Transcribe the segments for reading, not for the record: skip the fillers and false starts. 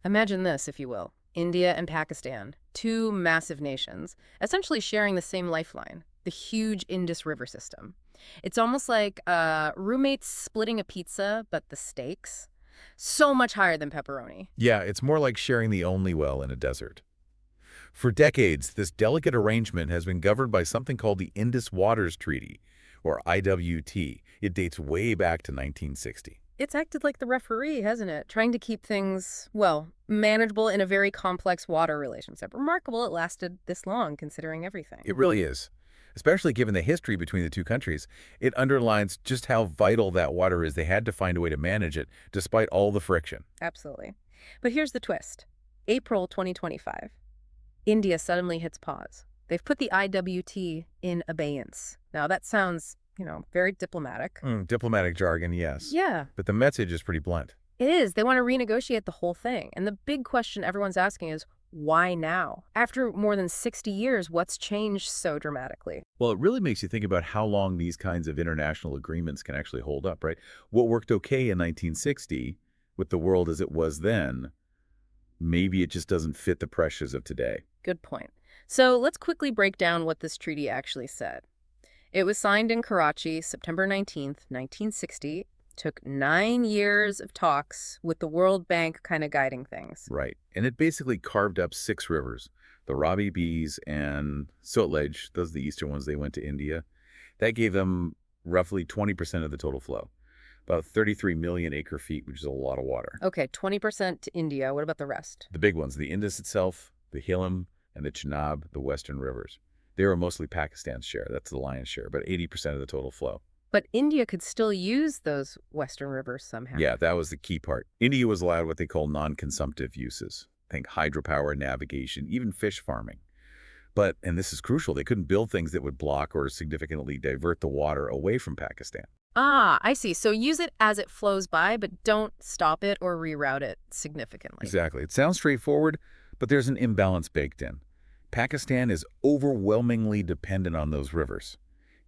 Imagine this, if you will. India and Pakistan, two massive nations, essentially sharing the same lifeline, the huge Indus River system. It's almost like roommates splitting a pizza, but the stakes so much higher than pepperoni. Yeah, it's more like sharing the only well in a desert. For decades, this delicate arrangement has been governed by something called the Indus Waters Treaty, or IWT. It dates way back to 1960. It's acted like the referee, hasn't it? Trying to keep things, well, manageable in a very complex water relationship. Remarkable it lasted this long, considering everything. It really is. Especially given the history between the two countries, it underlines just how vital that water is. They had to find a way to manage it, despite all the friction. Absolutely. But here's the twist. April 2025. India suddenly hits pause. They've put the IWT in abeyance. Now, that sounds, very diplomatic. Diplomatic jargon, yes. Yeah, But the message is pretty blunt. it is. They want to renegotiate the whole thing. And the big question everyone's asking is, why now? After more than 60 years, what's changed so dramatically? Well, it really makes you think about how long these kinds of international agreements can actually hold up, right? What worked okay in 1960 with the world as it was then, maybe it just doesn't fit the pressures of today. Good point. So let's quickly break down what this treaty actually said. It was signed in Karachi, September 19th, 1960. Took 9 years of talks with the World Bank kind of guiding things. Right. And it basically carved up 6 rivers, the Ravi, Bees, and Sutlej. Those are the eastern ones. They went to India. That gave them roughly 20% of the total flow, about 33 million acre-feet, which is a lot of water. Okay, 20% to India. What about the rest? The big ones, the Indus itself, the Hilam, and the Chenab, the western rivers. They were mostly Pakistan's share. That's the lion's share, about 80% of the total flow. But India could still use those western rivers somehow. Yeah, that was the key part. India was allowed what they call non-consumptive uses. Think hydropower, navigation, even fish farming. But, and this is crucial, they couldn't build things that would block or significantly divert the water away from Pakistan. Ah, I see. So use it as it flows by, but don't stop it or reroute it significantly. Exactly. It sounds straightforward, but there's an imbalance baked in. Pakistan is overwhelmingly dependent on those rivers.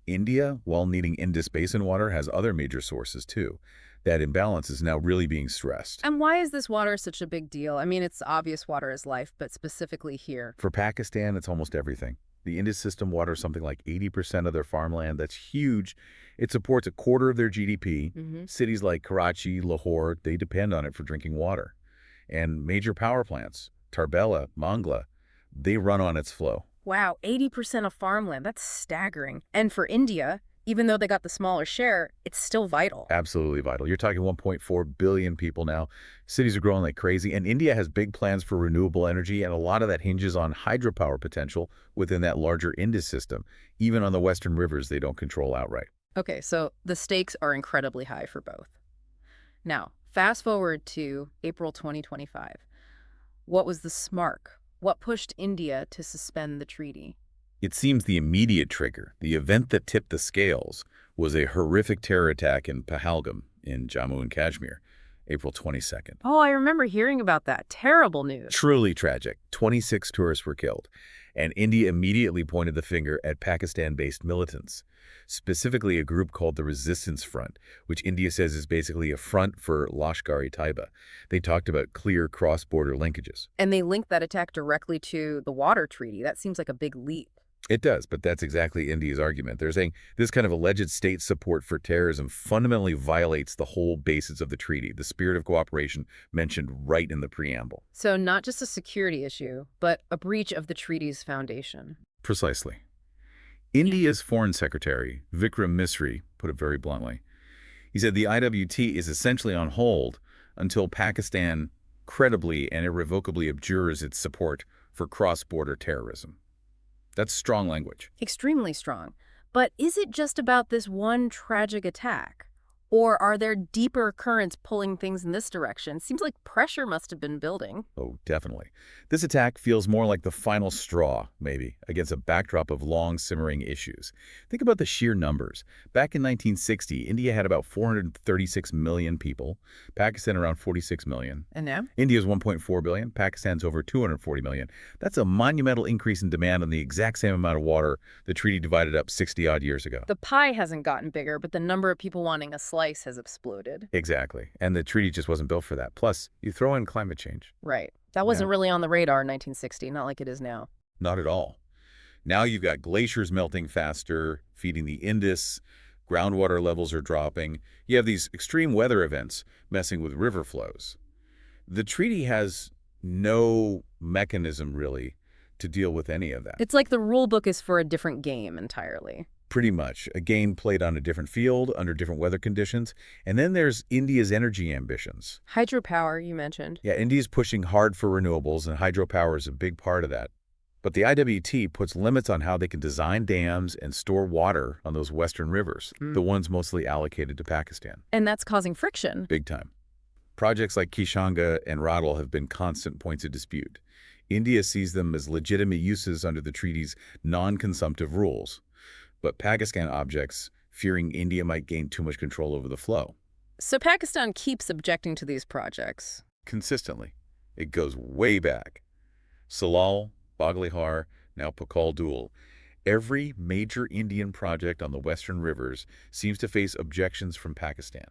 India, while needing Indus Basin water, has other major sources too. That imbalance is now really being stressed. And why is this water such a big deal? I mean, it's obvious water is life, but specifically here. For Pakistan, it's almost everything. The Indus system waters something like 80% of their farmland. That's huge. It supports a quarter of their GDP. Cities like Karachi, Lahore, they depend on it for drinking water. And major power plants, Tarbela, Mangla, they run on its flow. Wow, 80% of farmland. That's staggering. And for India, even though they got the smaller share, it's still vital. Absolutely vital. You're talking 1.4 billion people now. Cities are growing like crazy, and India has big plans for renewable energy, and a lot of that hinges on hydropower potential within that larger Indus system. Even on the western rivers, they don't control outright. Okay, so the stakes are incredibly high for both. Now, fast forward to April 2025. What was the spark? What pushed India to suspend the treaty? It seems the immediate trigger, the event that tipped the scales, was a horrific terror attack in Pahalgam in Jammu and Kashmir, April 22nd. Oh, I remember hearing about that. Terrible news. Truly tragic. 26 tourists were killed, and India immediately pointed the finger at Pakistan-based militants, specifically a group called the Resistance Front, which India says is basically a front for Lashkar-e-Taiba. They talked about clear cross-border linkages. And they linked that attack directly to the water treaty. That seems like a big leap. It does, but that's exactly India's argument. They're saying this kind of alleged state support for terrorism fundamentally violates the whole basis of the treaty, the spirit of cooperation mentioned right in the preamble. So not just a security issue, but a breach of the treaty's foundation. Precisely. India's Foreign Secretary, Vikram Misri, put it very bluntly. He said the IWT is essentially on hold until Pakistan credibly and irrevocably abjures its support for cross-border terrorism. That's strong language. Extremely strong. But is it just about this one tragic attack? Or are there deeper currents pulling things in this direction? Seems like pressure must have been building. Oh, definitely. This attack feels more like the final straw, maybe, against a backdrop of long simmering issues. Think about the sheer numbers. Back in 1960, India had about 436 million people, Pakistan around 46 million. And now? India's 1.4 billion, Pakistan's over 240 million. That's a monumental increase in demand on the exact same amount of water the treaty divided up 60-odd years ago. The pie hasn't gotten bigger, but the number of people wanting a slice slice has exploded. Exactly. And the treaty just wasn't built for that. Plus, you throw in climate change. Right. That wasn't really on the radar in 1960, not like it is now. Not at all. Now you've got glaciers melting faster, feeding the Indus, groundwater levels are dropping. You have these extreme weather events messing with river flows. The treaty has no mechanism, really, to deal with any of that. It's like the rule book is for a different game entirely. Pretty much. A game played on a different field, under different weather conditions. And then there's India's energy ambitions. Hydropower, you mentioned. Yeah, India's pushing hard for renewables, and hydropower is a big part of that. But the IWT puts limits on how they can design dams and store water on those western rivers, the ones mostly allocated to Pakistan. And that's causing friction. Big time. Projects like Kishanga and Radal have been constant points of dispute. India sees them as legitimate uses under the treaty's non-consumptive rules, but Pakistan objects, fearing India might gain too much control over the flow. So Pakistan keeps objecting to these projects. Consistently. It goes way back. Salal, Baglihar, now Pakal Dul. Every major Indian project on the western rivers seems to face objections from Pakistan.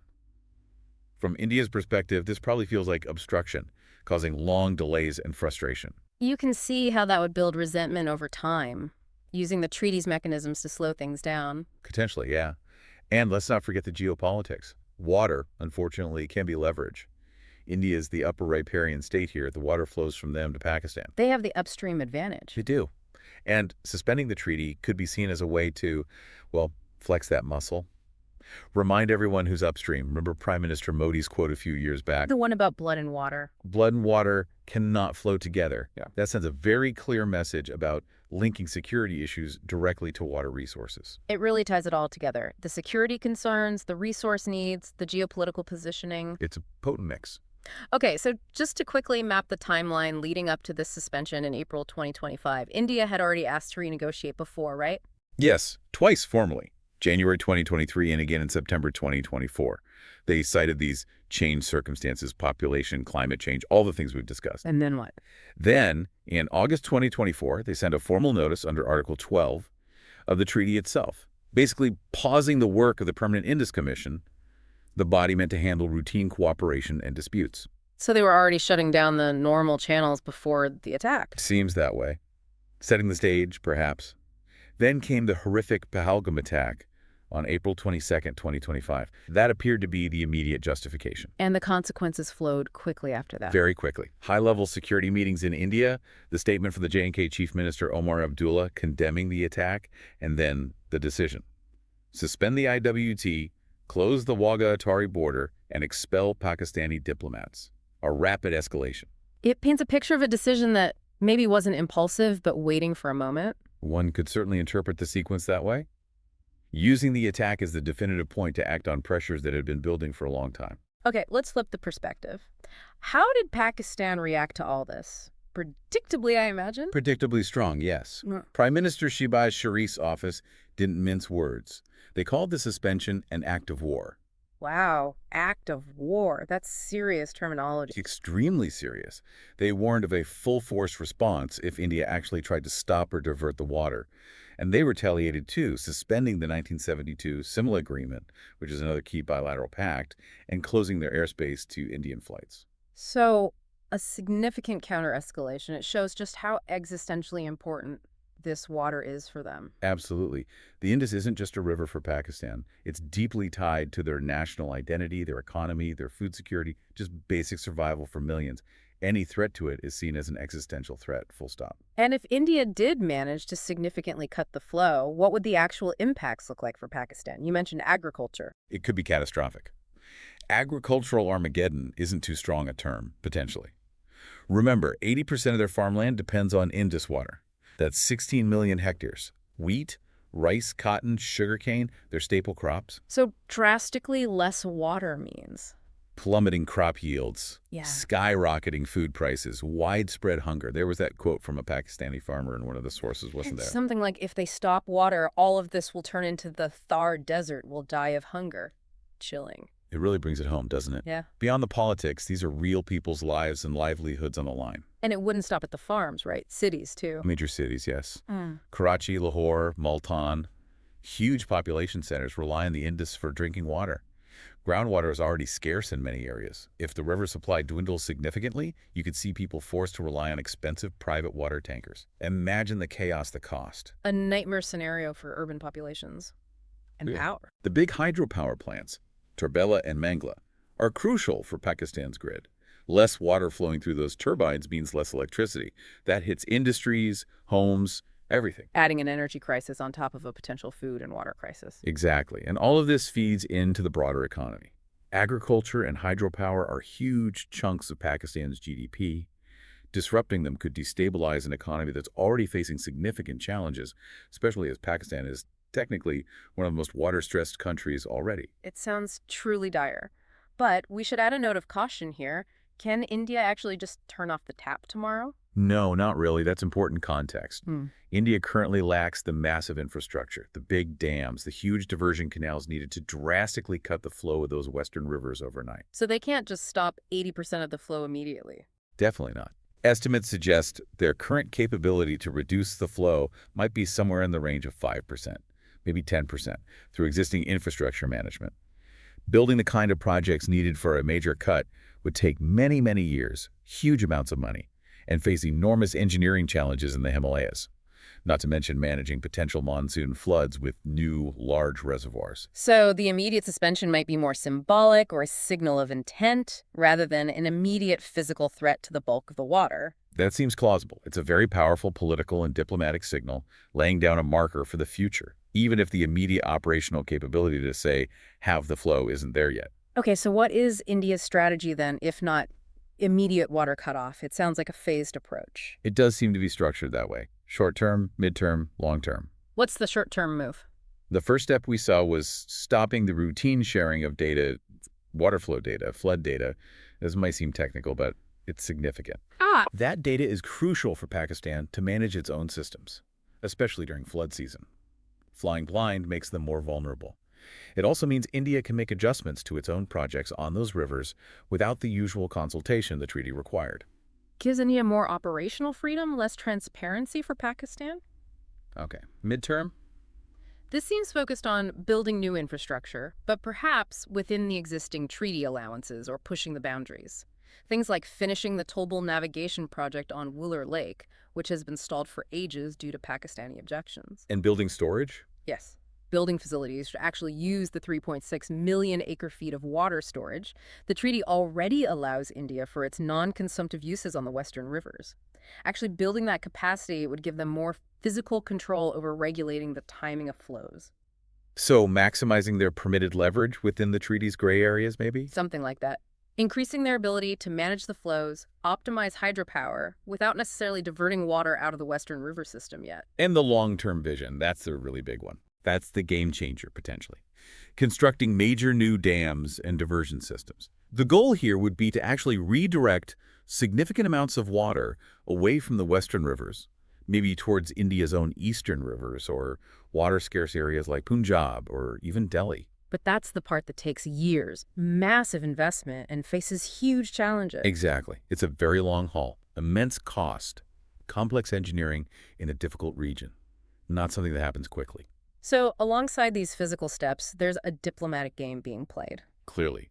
From India's perspective, this probably feels like obstruction, causing long delays and frustration. You can see how that would build resentment over time, using the treaty's mechanisms to slow things down. Potentially, yeah. And let's not forget the geopolitics. Water, unfortunately, can be leverage. India is the upper riparian state here. The water flows from them to Pakistan. They have the upstream advantage. They do. And suspending the treaty could be seen as a way to, well, flex that muscle. Remind everyone who's upstream. Remember Prime Minister Modi's quote a few years back? The one about blood and water. Blood and water cannot flow together. Yeah. That sends a very clear message about linking security issues directly to water resources. It really ties it all together. The security concerns, the resource needs, the geopolitical positioning. It's a potent mix. Okay, so just to quickly map the timeline leading up to this suspension in April 2025, India had already asked to renegotiate before, right? Yes, twice formally. January 2023 and again in September 2024. They cited these changed circumstances, population, climate change, all the things we've discussed. And then what? Then, in August 2024, they sent a formal notice under Article 12 of the treaty itself, basically pausing the work of the Permanent Indus Commission, the body meant to handle routine cooperation and disputes. So they were already shutting down the normal channels before the attack. Seems that way. Setting the stage, perhaps. Then came the horrific Pahalgam attack on April 22, 2025. That appeared to be the immediate justification. And the consequences flowed quickly after that. Very quickly. High-level security meetings in India, the statement from the J&K Chief Minister Omar Abdullah condemning the attack, and then the decision. Suspend the IWT, close the Wagah-Atari border, and expel Pakistani diplomats. A rapid escalation. It paints a picture of a decision that maybe wasn't impulsive, but waiting for a moment. One could certainly interpret the sequence that way. Using the attack as the definitive point to act on pressures that had been building for a long time. Okay, let's flip the perspective. How did Pakistan react to all this? Predictably, I imagine? Predictably strong, yes. Prime Minister Shehbaz Sharif's office didn't mince words. They called the suspension an act of war. Wow, act of war. That's serious terminology. Extremely serious. They warned of a full-force response if India actually tried to stop or divert the water. And they retaliated too, suspending the 1972 Simla Agreement, which is another key bilateral pact, and closing their airspace to Indian flights. So, a significant counter-escalation. It shows just how existentially important this water is for them. Absolutely. The Indus isn't just a river for Pakistan. It's deeply tied to their national identity, their economy, their food security, just basic survival for millions. Any threat to it is seen as an existential threat, full stop. And if India did manage to significantly cut the flow, what would the actual impacts look like for Pakistan? You mentioned agriculture. It could be catastrophic. Agricultural Armageddon isn't too strong a term, potentially. Remember, 80% of their farmland depends on Indus water. That's 16 million hectares. Wheat, rice, cotton, sugarcane, they're staple crops. So drastically less water means Plummeting crop yields, Yeah. skyrocketing food prices, widespread hunger. There was that quote from a Pakistani farmer in one of the sources, wasn't there? something like if they stop water, all of this will turn into the Thar Desert, will die of hunger. Chilling. It really brings it home, doesn't it? Yeah. Beyond the politics, these are real people's lives and livelihoods on the line. And it wouldn't stop at the farms, right? Cities, too. Major cities, yes. Karachi, Lahore, Multan, huge population centers rely on the Indus for drinking water. Groundwater is already scarce in many areas. If the river supply dwindles significantly, you could see people forced to rely on expensive private water tankers. Imagine the chaos, the cost. A nightmare scenario for urban populations. And Yeah. power. The big hydropower plants, Turbela and Mangla, are crucial for Pakistan's grid. Less water flowing through those turbines means less electricity. That hits industries, homes, everything. Adding an energy crisis on top of a potential food and water crisis. Exactly. And all of this feeds into the broader economy. Agriculture and hydropower are huge chunks of Pakistan's GDP. Disrupting them could destabilize an economy that's already facing significant challenges, especially as Pakistan is technically one of the most water-stressed countries already. It sounds truly dire. But we should add a note of caution here. Can India actually just turn off the tap tomorrow? No, not really. That's important context. India currently lacks the massive infrastructure, the big dams, the huge diversion canals needed to drastically cut the flow of those western rivers overnight. So they can't just stop 80% of the flow immediately. Definitely not. Estimates suggest their current capability to reduce the flow might be somewhere in the range of 5%, maybe 10%, through existing infrastructure management. Building the kind of projects needed for a major cut would take many, many years, huge amounts of money, and face enormous engineering challenges in the Himalayas, not to mention managing potential monsoon floods with new, large reservoirs. So the immediate suspension might be more symbolic or a signal of intent rather than an immediate physical threat to the bulk of the water. That seems plausible. It's a very powerful political and diplomatic signal, laying down a marker for the future, even if the immediate operational capability to, say, have the flow isn't there yet. Okay, so what is India's strategy then, if not immediate water cutoff? It sounds like a phased approach. It does seem to be structured that way. Short-term, mid-term, long-term. What's the short-term move? The first step we saw was stopping the routine sharing of data, water flow data, flood data. This might seem technical, but it's significant. That data is crucial for Pakistan to manage its own systems, especially during flood season. Flying blind makes them more vulnerable. It also means India can make adjustments to its own projects on those rivers without the usual consultation the treaty required. Gives India more operational freedom, less transparency for Pakistan? Okay. Midterm? This seems focused on building new infrastructure, but perhaps within the existing treaty allowances or pushing the boundaries. Things like finishing the Tolbul navigation project on Wooler Lake, which has been stalled for ages due to Pakistani objections. And building storage? Yes. Building facilities to actually use the 3.6 million acre-feet of water storage. The treaty already allows India for its non-consumptive uses on the western rivers. Actually building that capacity would give them more physical control over regulating the timing of flows. So maximizing their permitted leverage within the treaty's gray areas, maybe? Something like that. Increasing their ability to manage the flows, optimize hydropower, without necessarily diverting water out of the western river system yet. And the long-term vision, that's the really big one. That's the game changer, potentially. Constructing major new dams and diversion systems. The goal here would be to actually redirect significant amounts of water away from the western rivers, maybe towards India's own eastern rivers or water-scarce areas like Punjab or even Delhi. But that's the part that takes years, massive investment, and faces huge challenges. Exactly. It's a very long haul, immense cost, complex engineering in a difficult region. Not something that happens quickly. So, alongside these physical steps, there's a diplomatic game being played. Clearly.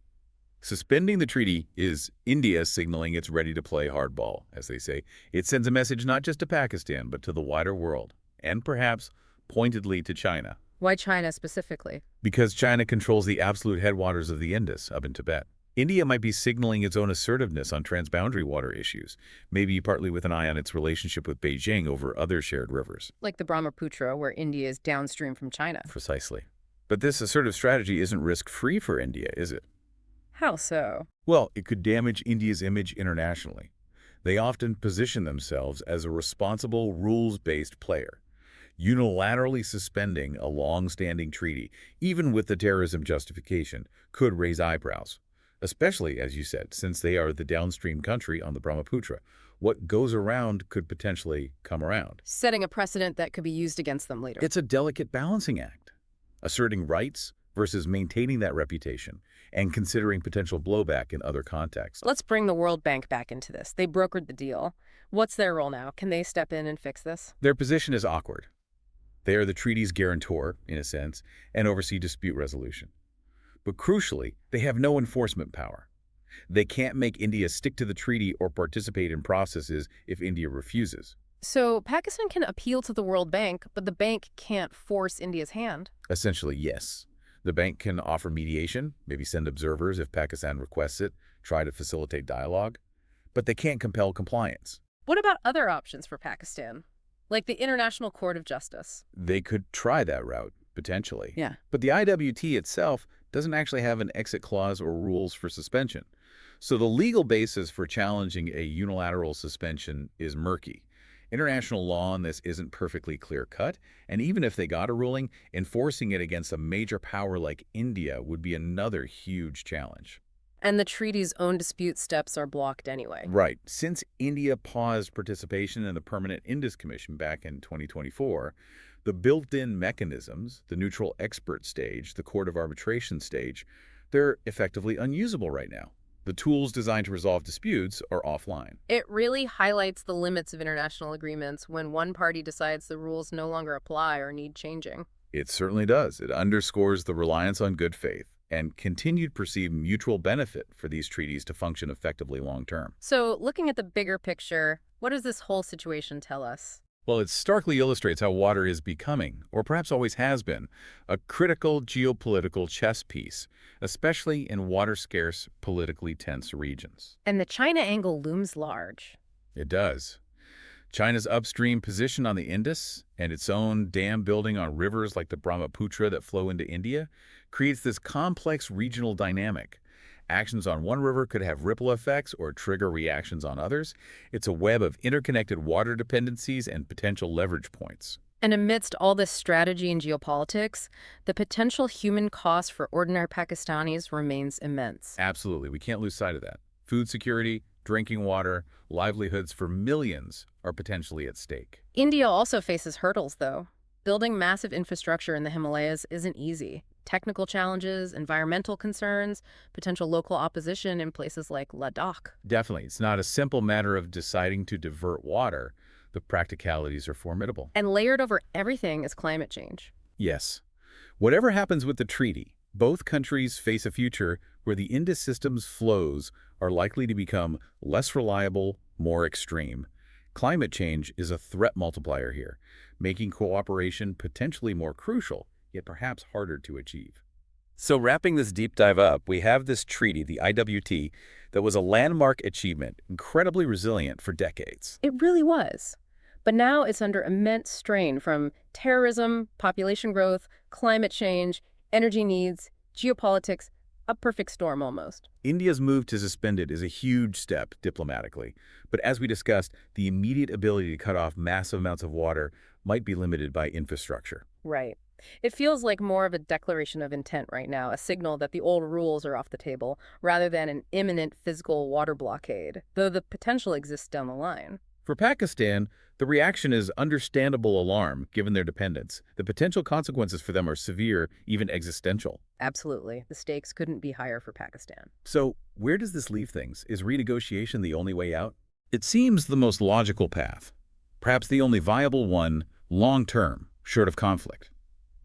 Suspending the treaty is India signaling it's ready to play hardball, as they say. It sends a message not just to Pakistan, but to the wider world, and perhaps pointedly to China. Why China specifically? Because China controls the absolute headwaters of the Indus up in Tibet. India might be signaling its own assertiveness on transboundary water issues, maybe partly with an eye on its relationship with Beijing over other shared rivers. Like the Brahmaputra, where India is downstream from China. Precisely. But this assertive strategy isn't risk-free for India, is it? How so? Well, it could damage India's image internationally. They often position themselves as a responsible, rules-based player. Unilaterally suspending a long-standing treaty, even with the terrorism justification, could raise eyebrows. Especially, as you said, since they are the downstream country on the Brahmaputra. What goes around could potentially come around. Setting a precedent that could be used against them later. It's a delicate balancing act. Asserting rights versus maintaining that reputation and considering potential blowback in other contexts. Let's bring the World Bank back into this. They brokered the deal. What's their role now? Can they step in and fix this? Their position is awkward. They are the treaty's guarantor, in a sense, and oversee dispute resolution. But crucially, they have no enforcement power. They can't make India stick to the treaty or participate in processes if India refuses. So Pakistan can appeal to the World Bank, but the bank can't force India's hand. Essentially, yes. The bank can offer mediation, maybe send observers if Pakistan requests it, try to facilitate dialogue, but they can't compel compliance. What about other options for Pakistan, like the International Court of Justice? They could try that route, potentially. Yeah. But the IWT itself doesn't actually have an exit clause or rules for suspension. So the legal basis for challenging a unilateral suspension is murky. International law on this isn't perfectly clear-cut, and even if they got a ruling, enforcing it against a major power like India would be another huge challenge. And the treaty's own dispute steps are blocked anyway. Right. Since India paused participation in the Permanent Indus Commission back in 2024, the built-in mechanisms, the neutral expert stage, the court of arbitration stage, they're effectively unusable right now. The tools designed to resolve disputes are offline. It really highlights the limits of international agreements when one party decides the rules no longer apply or need changing. It certainly does. It underscores the reliance on good faith and continued perceived mutual benefit for these treaties to function effectively long-term. So, looking at the bigger picture, what does this whole situation tell us? Well, it starkly illustrates how water is becoming, or perhaps always has been, a critical geopolitical chess piece, especially in water-scarce, politically tense regions. And the China angle looms large. It does. China's upstream position on the Indus and its own dam building on rivers like the Brahmaputra that flow into India creates this complex regional dynamic. Actions on one river could have ripple effects or trigger reactions on others. It's a web of interconnected water dependencies and potential leverage points. And amidst all this strategy and geopolitics, the potential human cost for ordinary Pakistanis remains immense. Absolutely. We can't lose sight of that. Food security, drinking water, livelihoods for millions are potentially at stake. India also faces hurdles, though. Building massive infrastructure in the Himalayas isn't easy. Technical challenges, environmental concerns, potential local opposition in places like Ladakh. Definitely. It's not a simple matter of deciding to divert water. The practicalities are formidable. And layered over everything is climate change. Yes. Whatever happens with the treaty, both countries face a future where the Indus system's flows are likely to become less reliable, more extreme. Climate change is a threat multiplier here, making cooperation potentially more crucial, yet perhaps harder to achieve. So wrapping this deep dive up, we have this treaty, the IWT, that was a landmark achievement, incredibly resilient for decades. It really was. But now it's under immense strain from terrorism, population growth, climate change, energy needs, geopolitics, a perfect storm almost. India's move to suspend it is a huge step diplomatically, but as we discussed, the immediate ability to cut off massive amounts of water might be limited by infrastructure. Right. It feels like more of a declaration of intent right now, a signal that the old rules are off the table, rather than an imminent physical water blockade, though the potential exists down the line. For Pakistan, the reaction is understandable alarm given their dependence. The potential consequences for them are severe, even existential. Absolutely. The stakes couldn't be higher for Pakistan. So, where does this leave things? Is renegotiation the only way out? It seems the most logical path, perhaps the only viable one long-term, short of conflict.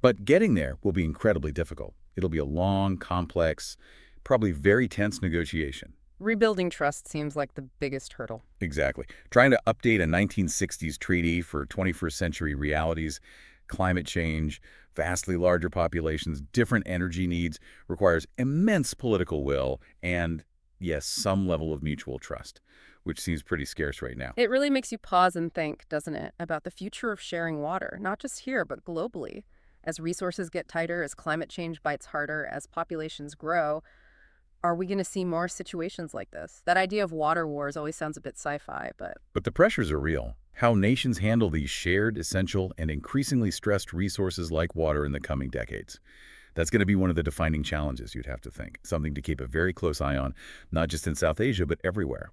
But getting there will be incredibly difficult. It'll be a long, complex, probably very tense negotiation. Rebuilding trust seems like the biggest hurdle. Exactly. Trying to update a 1960s treaty for 21st century realities, climate change, vastly larger populations, different energy needs, requires immense political will and, yes, some level of mutual trust, which seems pretty scarce right now. It really makes you pause and think, doesn't it, about the future of sharing water, not just here, but globally. As resources get tighter, as climate change bites harder, as populations grow, are we going to see more situations like this? That idea of water wars always sounds a bit sci-fi, but... But the pressures are real. How nations handle these shared, essential, and increasingly stressed resources like water in the coming decades. That's going to be one of the defining challenges, you'd have to think. Something to keep a very close eye on, not just in South Asia, but everywhere.